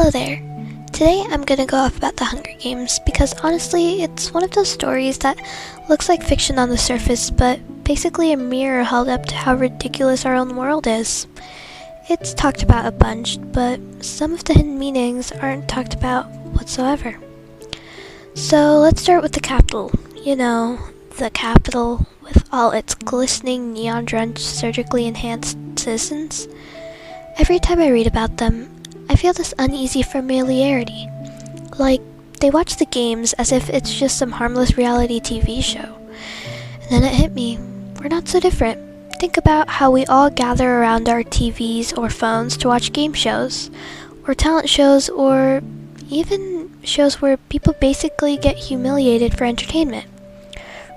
Hello there. Today I'm gonna go off about the Hunger Games because honestly, it's one of those stories that looks like fiction on the surface, but basically a mirror held up to how ridiculous our own world is. It's talked about a bunch, but some of the hidden meanings aren't talked about whatsoever. So let's start with the Capitol. You know, the Capitol with all its glistening, neon-drenched, surgically enhanced citizens. Every time I read about them, I feel this uneasy familiarity. Like, they watch the games as if it's just some harmless reality TV show. And then it hit me. We're not so different. Think about how we all gather around our TVs or phones to watch game shows, or talent shows, or even shows where people basically get humiliated for entertainment.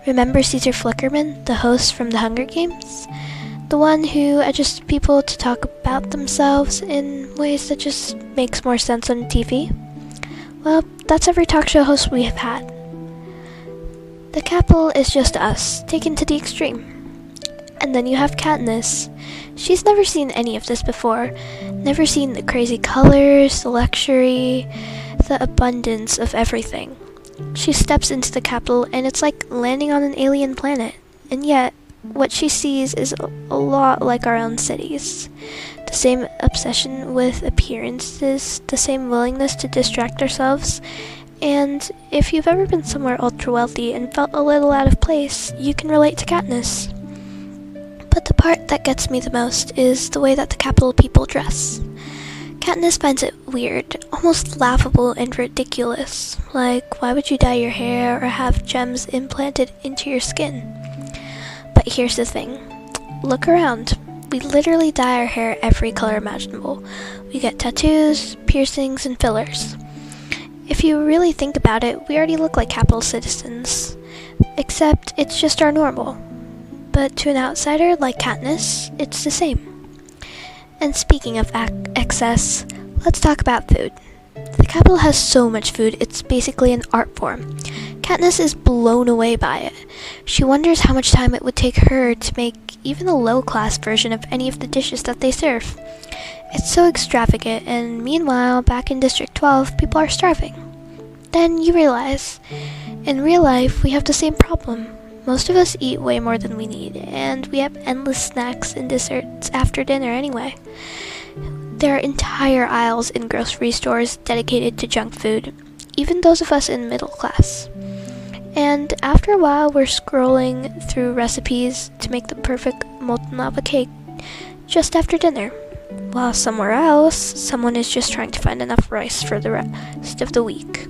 Remember Caesar Flickerman, the host from the Hunger Games? The one who adjusts people to talk about themselves in ways that just makes more sense on TV? Well, that's every talk show host we have had. The Capitol is just us, taken to the extreme. And then you have Katniss. She's never seen any of this before, never seen the crazy colors, the luxury, the abundance of everything. She steps into the Capitol and it's like landing on an alien planet, and yet, what she sees is a lot like our own cities. The same obsession with appearances, the same willingness to distract ourselves, and if you've ever been somewhere ultra wealthy and felt a little out of place, you can relate to Katniss. But the part that gets me the most is the way that the Capitol people dress. Katniss finds it weird, almost laughable and ridiculous. Like, why would you dye your hair or have gems implanted into your skin? But here's the thing. Look around. We literally dye our hair every color imaginable. We get tattoos, piercings, and fillers. If you really think about it, we already look like Capitol citizens. Except it's just our normal. But to an outsider like Katniss, it's the same. And speaking of excess, let's talk about food. The Capitol has so much food, it's basically an art form. Katniss is blown away by it. She wonders how much time it would take her to make even a low-class version of any of the dishes that they serve. It's so extravagant, and meanwhile, back in District 12, people are starving. Then you realize, in real life, we have the same problem. Most of us eat way more than we need, and we have endless snacks and desserts after dinner anyway. There are entire aisles in grocery stores dedicated to junk food, even those of us in middle class. And after a while, we're scrolling through recipes to make the perfect molten lava cake just after dinner, while somewhere else, someone is just trying to find enough rice for the rest of the week.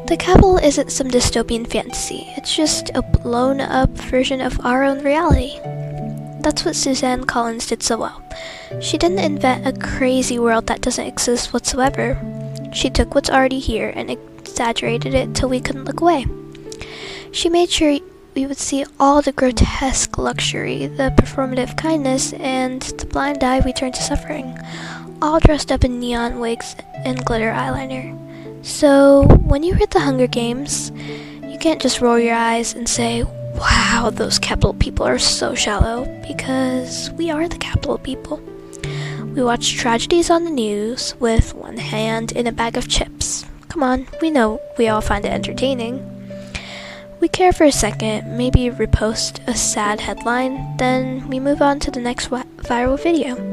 The Capitol isn't some dystopian fantasy, it's just a blown-up version of our own reality. That's what Suzanne Collins did so well. She didn't invent a crazy world that doesn't exist whatsoever. She took what's already here and exaggerated it till we couldn't look away. She made sure we would see all the grotesque luxury, the performative kindness, and the blind eye we turn to suffering, all dressed up in neon wigs and glitter eyeliner. So, when you read The Hunger Games, you can't just roll your eyes and say, wow, those Capitol people are so shallow, because we are the Capitol people. We watch tragedies on the news with one hand in a bag of chips. Come on, we know we all find it entertaining. We care for a second, maybe repost a sad headline, then we move on to the next viral video.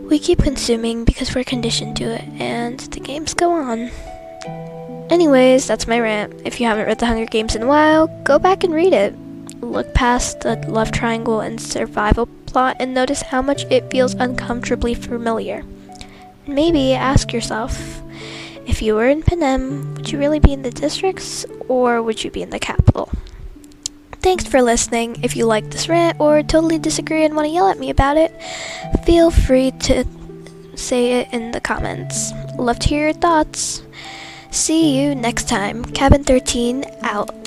We keep consuming because we're conditioned to it, and the games go on. Anyways, that's my rant. If you haven't read The Hunger Games in a while, go back and read it. Look past the love triangle and survival plot and notice how much it feels uncomfortably familiar. Maybe ask yourself, if you were in Panem, would you really be in the districts, or would you be in the Capitol? Thanks for listening. If you like this rant or totally disagree and want to yell at me about it, feel free to say it in the comments. Love to hear your thoughts. See you next time. Cabin 13 out.